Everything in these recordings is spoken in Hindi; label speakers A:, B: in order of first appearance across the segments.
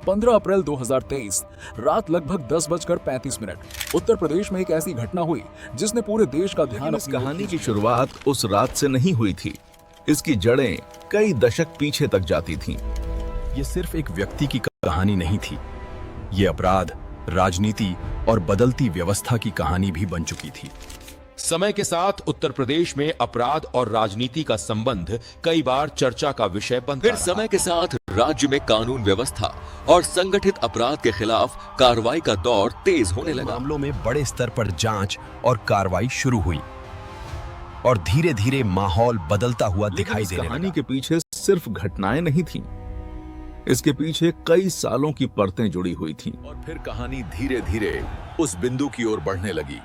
A: 15 अप्रैल 2023 रात लगभग 10:35 उत्तर प्रदेश में एक ऐसी घटना हुई जिसने पूरे देश का ध्यान
B: इस कहानी की शुरुआत उस रात से नहीं हुई थी। इसकी जड़ें कई दशक पीछे तक जाती थीं।
C: ये सिर्फ एक व्यक्ति की कहानी नहीं थी, ये अपराध, राजनीति और बदलती व्यवस्था की कहानी भी बन चुकी थी।
D: समय के साथ उत्तर प्रदेश में अपराध और राजनीति का संबंध कई बार चर्चा का विषय बनता
E: फिर
D: रहा।
E: समय के साथ राज्य में कानून व्यवस्था और संगठित अपराध के खिलाफ कार्रवाई का दौर तेज होने लगा।
C: मामलों में बड़े स्तर पर जांच और कार्रवाई शुरू हुई और धीरे धीरे माहौल बदलता हुआ दिखाई देने लगा।
B: कहानी के पीछे सिर्फ घटनाएं नहीं थीं, इसके पीछे कई सालों की परतें जुड़ी हुई थीं।
E: और फिर कहानी धीरे धीरे उस बिंदु की ओर बढ़ने लगी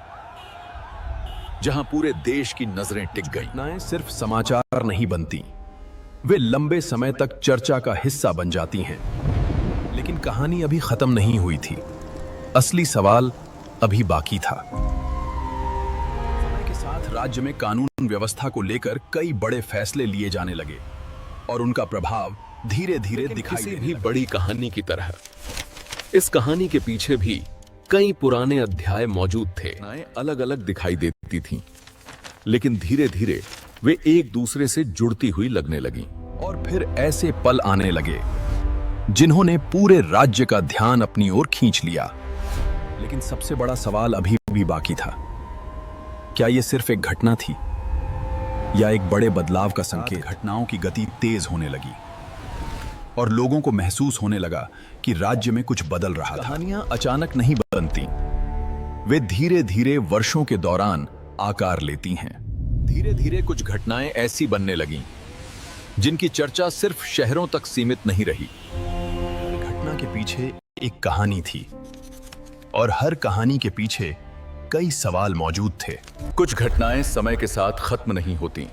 E: जहां पूरे देश की नजरें टिक गईं।
C: घटनाएं सिर्फ समाचार नहीं बनती, वे लंबे समय तक चर्चा का हिस्सा बन जाती हैं। लेकिन कहानी अभी खत्म नहीं हुई थी, असली सवाल अभी बाकी था। समय के साथ राज्य में कानून व्यवस्था को लेकर कई बड़े फैसले लिए जाने लगे और उनका प्रभाव धीरे धीरे दिखाई
E: किसी
C: देने
E: भी
C: लगा।
E: बड़ी कहानी की तरह इस कहानी के पीछे भी कई पुराने अध्याय मौजूद थे।
B: घटनाएं अलग अलग दिखाई देती थीं, लेकिन धीरे धीरे वे एक दूसरे से जुड़ती हुई लगने लगीं।
C: और फिर ऐसे पल आने लगे जिन्होंने पूरे राज्य का ध्यान अपनी ओर खींच लिया। लेकिन सबसे बड़ा सवाल अभी भी बाकी था, क्या यह सिर्फ एक घटना थी या एक बड़े बदलाव का संकेत? घटनाओं की गति तेज होने लगी और लोगों को महसूस होने लगा कि राज्य में कुछ बदल रहा था। कहानियां अचानक नहीं बनती, वे धीरे धीरे वर्षों के दौरान आकार लेती हैं। धीरे धीरे कुछ घटनाएं ऐसी बनने लगीं जिनकी चर्चा सिर्फ शहरों तक सीमित नहीं रही। घटना के पीछे एक कहानी थी और हर कहानी के पीछे कई सवाल मौजूद थे।
B: कुछ घटनाएं समय के साथ खत्म नहीं होती,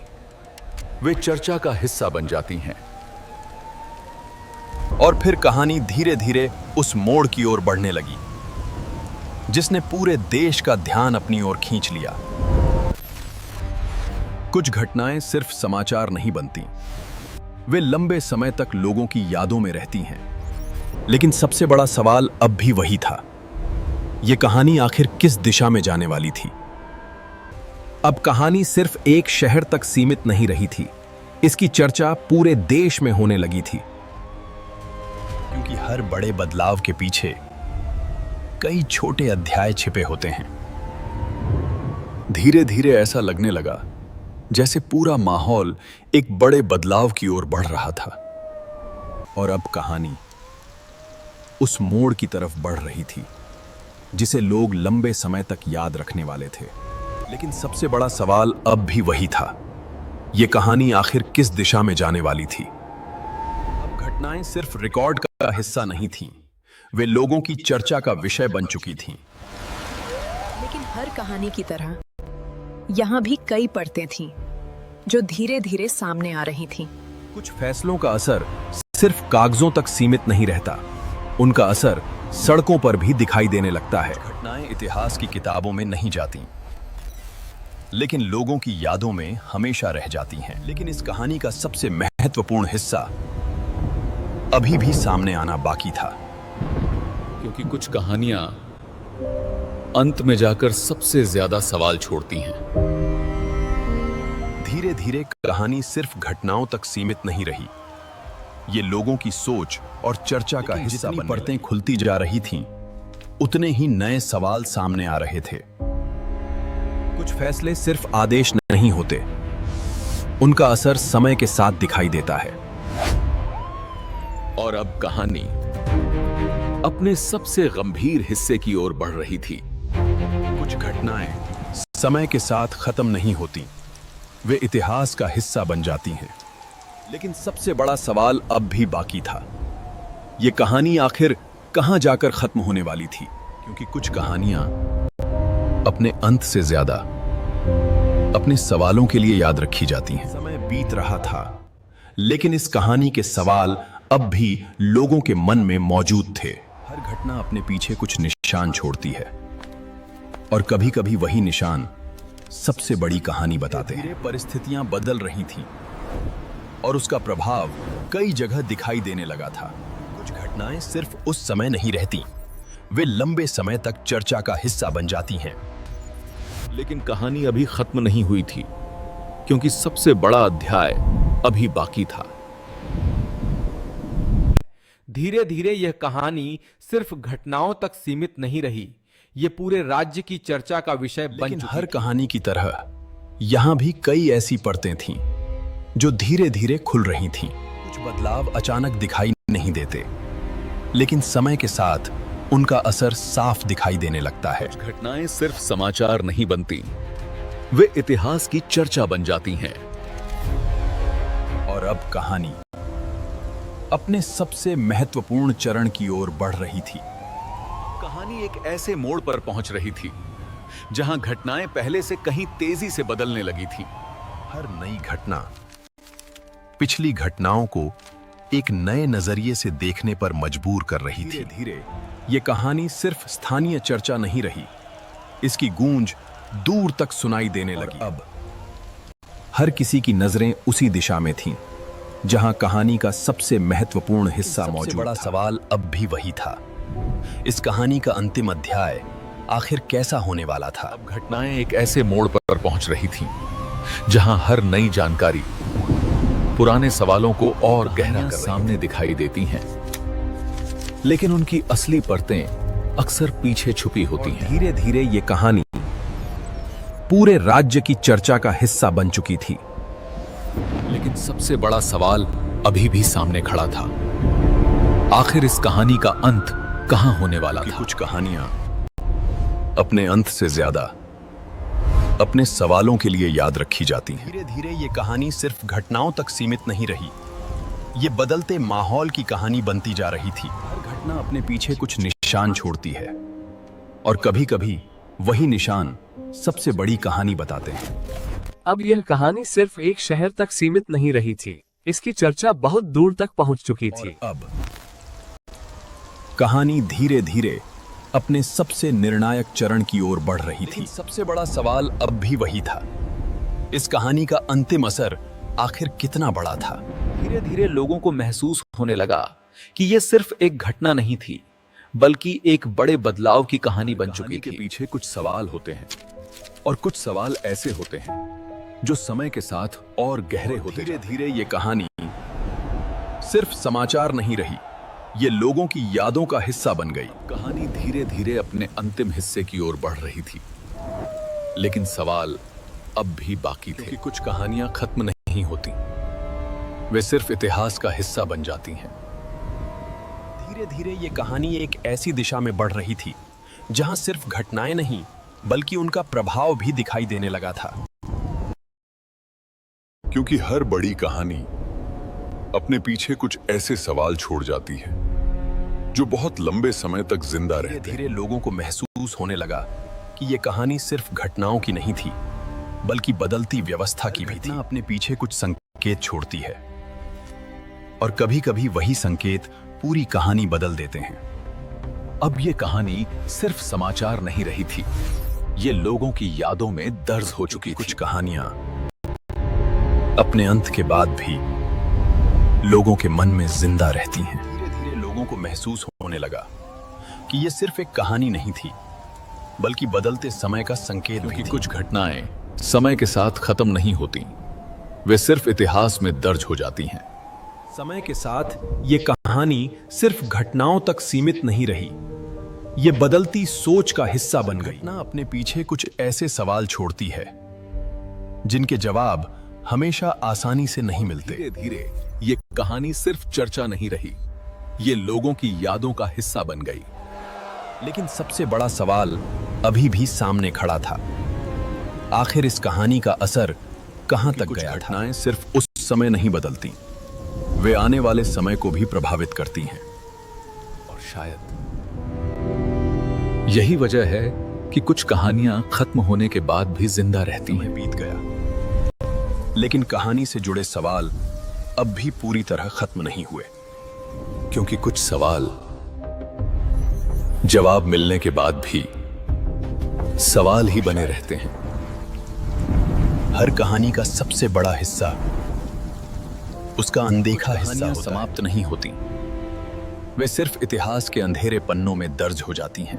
B: वे चर्चा का हिस्सा बन जाती हैं।
C: और फिर कहानी धीरे धीरे उस मोड़ की ओर बढ़ने लगी जिसने पूरे देश का ध्यान अपनी ओर खींच लिया। कुछ घटनाएं सिर्फ समाचार नहीं बनती, वे लंबे समय तक लोगों की यादों में रहती हैं। लेकिन सबसे बड़ा सवाल अब भी वही था, यह कहानी आखिर किस दिशा में जाने वाली थी? अब कहानी सिर्फ एक शहर तक सीमित नहीं रही थी, इसकी चर्चा पूरे देश में होने लगी थी। क्योंकि हर बड़े बदलाव के पीछे कई छोटे अध्याय छिपे होते हैं। धीरे धीरे ऐसा लगने लगा जैसे पूरा माहौल एक बड़े बदलाव की ओर बढ़ रहा था। और अब कहानी उस मोड़ की तरफ बढ़ रही थी जिसे लोग लंबे समय तक याद रखने वाले थे। लेकिन सबसे बड़ा सवाल अब भी वही था, यह कहानी आखिर किस दिशा में जाने वाली थी? अब घटनाएं सिर्फ रिकॉर्ड का हिस्सा नहीं थीं, वे लोगों की चर्चा का विषय बन चुकी थीं।
F: लेकिन हर कहानी की तरह यहाँ भी कई परतें थीं जो धीरे धीरे सामने आ रही थीं।
C: कुछ फैसलों का असर सिर्फ कागजों तक सीमित नहीं रहता, उनका असर सड़कों पर भी दिखाई देने लगता है। घटनाएं इतिहास की किताबों में नहीं जाती, लेकिन लोगों की यादों में हमेशा रह जाती हैं। लेकिन इस कहानी का सबसे महत्वपूर्ण हिस्सा अभी भी सामने आना बाकी था।
E: क्योंकि कुछ कहानियां अंत में जाकर सबसे ज्यादा सवाल छोड़ती हैं।
C: धीरे धीरे कहानी सिर्फ घटनाओं तक सीमित नहीं रही, ये लोगों की सोच और चर्चा का हिस्सा बनने परतें खुलती जा रही थीं, उतने ही नए सवाल सामने आ रहे थे। कुछ फैसले सिर्फ आदेश नहीं होते, उनका असर समय के साथ दिखाई देता है।
E: और अब कहानी अपने सबसे गंभीर हिस्से की ओर बढ़ रही थी।
C: कुछ घटनाएं समय के साथ खत्म नहीं होती, वे इतिहास का हिस्सा बन जाती हैं। लेकिन सबसे बड़ा सवाल अब भी बाकी था, यह कहानी आखिर कहां जाकर खत्म होने वाली थी? क्योंकि कुछ कहानियां अपने अंत से ज्यादा अपने सवालों के लिए याद रखी जाती हैं। समय बीत रहा था, लेकिन इस कहानी के सवाल अब भी लोगों के मन में मौजूद थे। हर घटना अपने पीछे कुछ निशान छोड़ती है और कभी-कभी वही निशान सबसे बड़ी कहानी बताते हैं। परिस्थितियां बदल रही थीं और उसका प्रभाव कई जगह दिखाई देने लगा था। कुछ घटना घटनाएं सिर्फ उस समय नहीं रहती, वे लंबे समय तक चर्चा का हिस्सा बन जाती हैं।
B: लेकिन कहानी अभी खत्म नहीं हुई थी, क्योंकि सबसे बड़ा अध्याय अभी बाकी था।
G: धीरे धीरे यह कहानी सिर्फ घटनाओं तक सीमित नहीं रही, ये पूरे राज्य की चर्चा का विषय बन
C: लेकिन
G: चुकी
C: हर
G: थी।
C: कहानी की तरह यहां भी कई ऐसी परतें थीं जो धीरे धीरे खुल रही थीं। कुछ बदलाव अचानक दिखाई नहीं देते, लेकिन समय के साथ उनका असर साफ दिखाई देने लगता है।
B: घटनाएं सिर्फ समाचार नहीं बनती, वे इतिहास की चर्चा बन जाती हैं।
C: और अब कहानी अपने सबसे महत्वपूर्ण चरण की ओर बढ़ रही थी।
B: कहानी एक ऐसे मोड़ पर पहुंच रही थी जहां घटनाएं पहले से कहीं तेजी से बदलने लगी थी।
C: हर नई घटना पिछली घटनाओं को एक नए नजरिए से देखने पर मजबूर कर रही थी। धीरे धीरे ये कहानी सिर्फ स्थानीय चर्चा नहीं रही, इसकी गूंज दूर तक सुनाई देने लगी। अब हर किसी की नजरें उसी दिशा में थीं, जहां कहानी का सबसे महत्वपूर्ण हिस्सा मौजूद था। बड़ा सवाल अब भी वही था, इस कहानी का अंतिम अध्याय आखिर कैसा होने वाला था।
B: अब घटनाएं एक ऐसे मोड़ पर पहुंच रही थीं जहां हर नई जानकारी पुराने सवालों को और गहरा कर सामने दिखाई देती हैं, लेकिन उनकी असली परतें अक्सर पीछे छुपी होती हैं।
C: धीरे धीरे ये कहानी पूरे राज्य की चर्चा का हिस्सा बन चुकी थी।
B: लेकिन सबसे बड़ा सवाल अभी भी सामने खड़ा था, आखिर इस कहानी का अंत कहां होने वाला था।
C: कुछ कहानियां अपने अंत से ज्यादा अपने सवालों के लिए याद रखी जाती हैं। धीरे धीरे ये कहानी सिर्फ घटनाओं तक सीमित नहीं रही, ये बदलते माहौल की कहानी बनती जा रही थी। हर घटना अपने पीछे कुछ निशान छोड़ती है, और कभी-कभी वही निशान सबसे बड़ी कहानी बताते हैं।
H: अब यह कहानी सिर्फ एक शहर तक सीमित नहीं रही थी, इसकी चर्चा बहुत दूर तक पहुंच चुकी थी।
C: अब कहानी धीरे धीरे अपने सबसे निर्णायक चरण की ओर बढ़ रही थी। सबसे बड़ा सवाल अब भी वही था, इस कहानी का अंतिम असर आखिर कितना बड़ा था।
A: धीरे धीरे लोगों को महसूस होने लगा कि यह सिर्फ एक घटना नहीं थी, बल्कि एक बड़े बदलाव की कहानी बन चुकी
B: के
A: थी।
B: पीछे कुछ सवाल होते हैं, और कुछ सवाल ऐसे होते हैं जो समय के साथ और गहरे होते।
C: धीरे धीरे ये कहानी सिर्फ समाचार नहीं रही, ये लोगों की यादों का हिस्सा बन गई।
B: कहानी धीरे धीरे अपने अंतिम हिस्से की ओर बढ़ रही थी, लेकिन सवाल अब भी बाकी थे।
C: कि कुछ कहानियां खत्म नहीं होती, वे सिर्फ इतिहास का हिस्सा बन जाती हैं। धीरे धीरे ये कहानी एक ऐसी दिशा में बढ़ रही थी जहां सिर्फ घटनाएं नहीं, बल्कि उनका प्रभाव भी दिखाई देने लगा था।
I: क्योंकि हर बड़ी कहानी अपने पीछे कुछ ऐसे सवाल छोड़ जाती है जो बहुत लंबे समय तक जिंदा रहते हैं।
C: धीरे धीरे लोगों को महसूस होने लगा कि ये कहानी सिर्फ घटनाओं की नहीं थी, बल्कि बदलती व्यवस्था की भी थी। अपने पीछे कुछ संकेत छोड़ती है, और कभी-कभी वही संकेत पूरी कहानी बदल देते हैं।
B: अब ये कहानी सिर्फ समाचार नहीं रही थी, ये लोगों की यादों में दर्ज हो चुकी।
C: कुछ कहानियां अपने अंत के बाद भी लोगों के मन में जिंदा रहती हैं। धीरे धीरे लोगों को महसूस होने लगा कि ये सिर्फ एक कहानी नहीं थी, बल्कि बदलते समय का संकेत भी थी।
B: कुछ घटनाएं समय के साथ खत्म नहीं होती, वे सिर्फ इतिहास में दर्ज हो जाती हैं।
C: समय के साथ ये कहानी सिर्फ घटनाओं तक सीमित नहीं रही, ये बदलती सोच का हिस्सा बन गई। घटना अपने पीछे कुछ ऐसे सवाल छोड़ती है जिनके जवाब हमेशा आसानी से नहीं मिलते।
B: धीरे धीरे ये कहानी सिर्फ चर्चा नहीं रही, ये लोगों की यादों का हिस्सा बन गई।
C: लेकिन सबसे बड़ा सवाल अभी भी सामने खड़ा था, आखिर इस कहानी का असर कहां तक गया था। घटनाएं सिर्फ उस समय नहीं बदलती, वे आने वाले समय को भी प्रभावित करती हैं।
B: और शायद यही वजह है कि कुछ कहानियां खत्म होने के बाद भी जिंदा रहती हैं।
C: बीत गया, लेकिन कहानी से जुड़े सवाल अब भी पूरी तरह खत्म नहीं हुए,
B: क्योंकि कुछ सवाल जवाब मिलने के बाद भी सवाल ही बने रहते हैं।
C: हर कहानी का सबसे बड़ा हिस्सा उसका अनदेखा हिस्सा होता
B: समाप्त नहीं होती,
C: वे सिर्फ इतिहास के अंधेरे पन्नों में दर्ज हो जाती हैं।